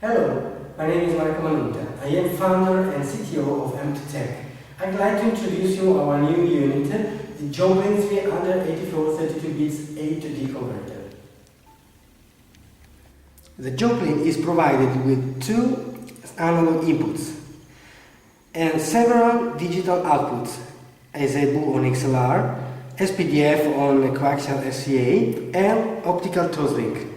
Hello, my name is Marco Manuta. I am founder and CTO of M2TECH. I'd like to introduce you our new unit, the Joplin 384 32 bits A to D converter. The Joplin is provided with two analog inputs and several digital outputs as EBU on XLR, PDIF on coaxial SCA, and optical Toslink.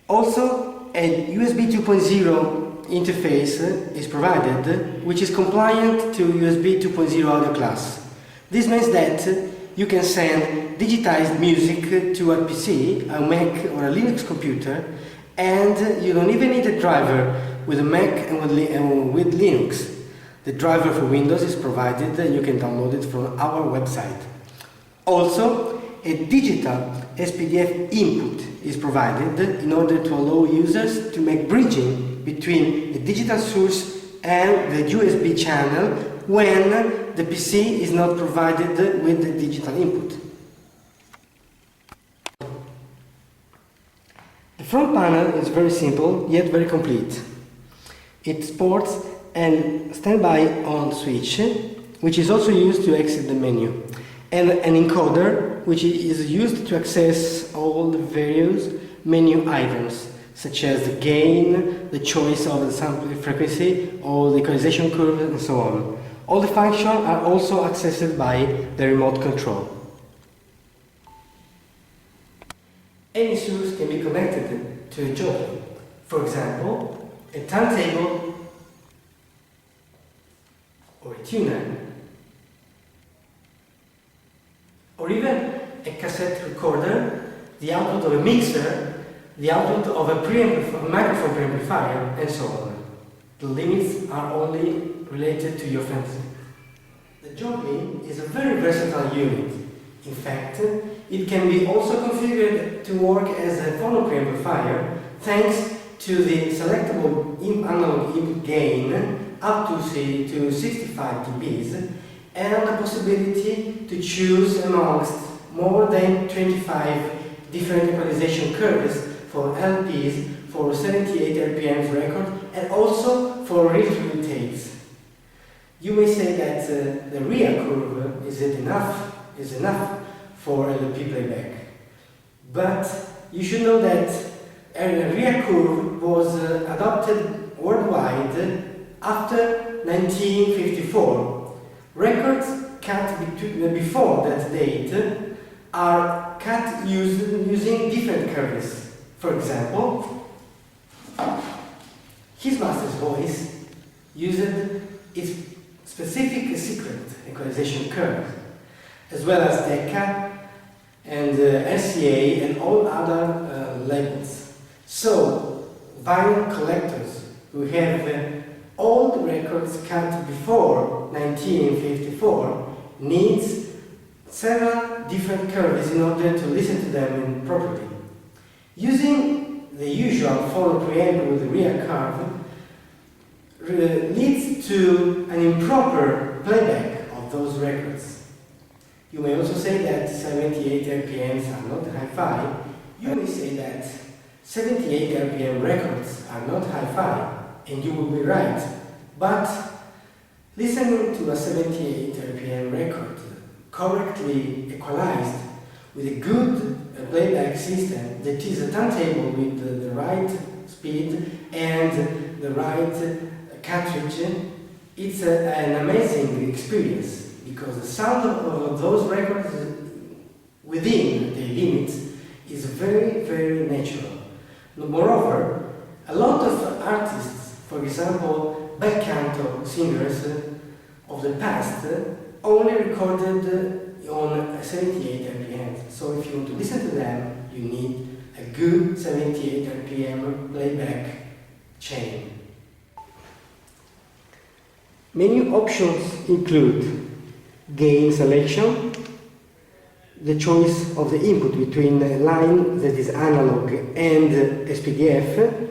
Also, a USB 2.0 interface is provided, which is compliant to USB 2.0 audio class. This means that you can send digitized music to a PC, a Mac or a Linux computer, and you don't even need a driver with a Mac and with Linux. The driver for Windows is provided, you can download it from our website. Also, a digital SPDIF input is provided in order to allow users to make bridging between the digital source and the USB channel when the PC is not provided with the digital input. The front panel is very simple yet very complete. It sports a standby on switch, which is also used to exit the menu, and an encoder which is used to access all the various menu items, such as the gain, the choice of the sample frequency, or the equalization curve, and so on. All the functions are also accessed by the remote control. Any source can be connected to a Joplin. For example, a turntable or a tuner, or even a cassette recorder, the output of a mixer, the output of a microphone preamplifier, and so on. The limits are only related to your fantasy. The Joplin is a very versatile unit. In fact, it can be also configured to work as a phono preamplifier thanks to the selectable analog input gain up to 65 dBs, and the possibility to choose amongst more than 25 different equalization curves for LPs, for 78 RPM record, and also for real-time takes. You may say that the rear curve is enough for LP playback, but you should know that a rear curve was adopted worldwide after 1954. Records cut before that date are cut using different curves. For example, his master's voice used its specific secret equalization curve, as well as Decca and RCA and all other labels. So, vinyl collectors who have all the records cut before 1954 needs several different curves in order to listen to them properly. Using the usual phono preamp with the rear curve leads to an improper playback of those records. You may also say that 78 RPMs are not hi-fi. You may say that 78 RPM records are not hi-fi, and you will be right. But listening to a 78 RPM record correctly equalized with a good playback system that is a turntable with the right speed and the right cartridge, it's an amazing experience, because the sound of those records within the limits is very, very natural. Moreover, a lot of artists, for example, bel canto singers of the past, only recorded on 78 RPM. So if you want to listen to them, you need a good 78 RPM playback chain. Menu options include gain selection, the choice of the input between a line that is analog and SPDIF,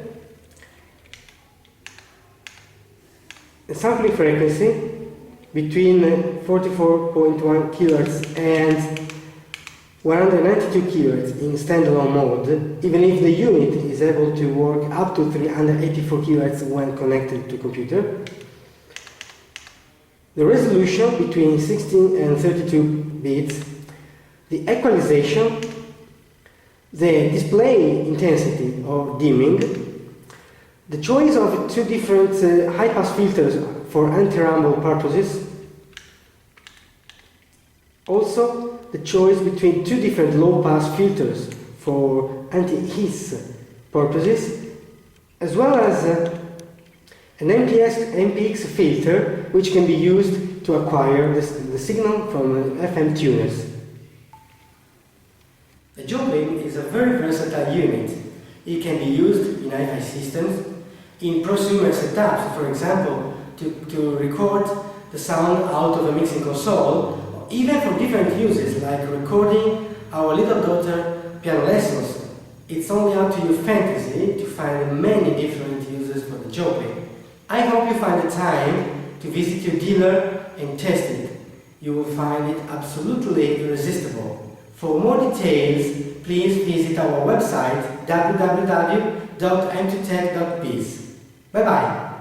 the sampling frequency between 44.1 kHz and 192 kHz in standalone mode, even if the unit is able to work up to 384 kHz when connected to computer. The resolution between 16 and 32 bits, the equalization, the display intensity or dimming, the choice of two different high-pass filters for anti-rumble purposes, also the choice between two different low-pass filters for anti-hiss purposes, as well as an MPX filter which can be used to acquire the signal from FM tuners. The Joplin is a very versatile unit. It can be used in hiFace systems, in prosumer setups, for example, to record the sound out of a mixing console, or even for different uses like recording our little daughter piano lessons. It's only up to your fantasy to find many different uses for the Joplin. I hope you find the time to visit your dealer and test it. You will find it absolutely irresistible. For more details, please visit our website www.m2tech.biz. Bye bye!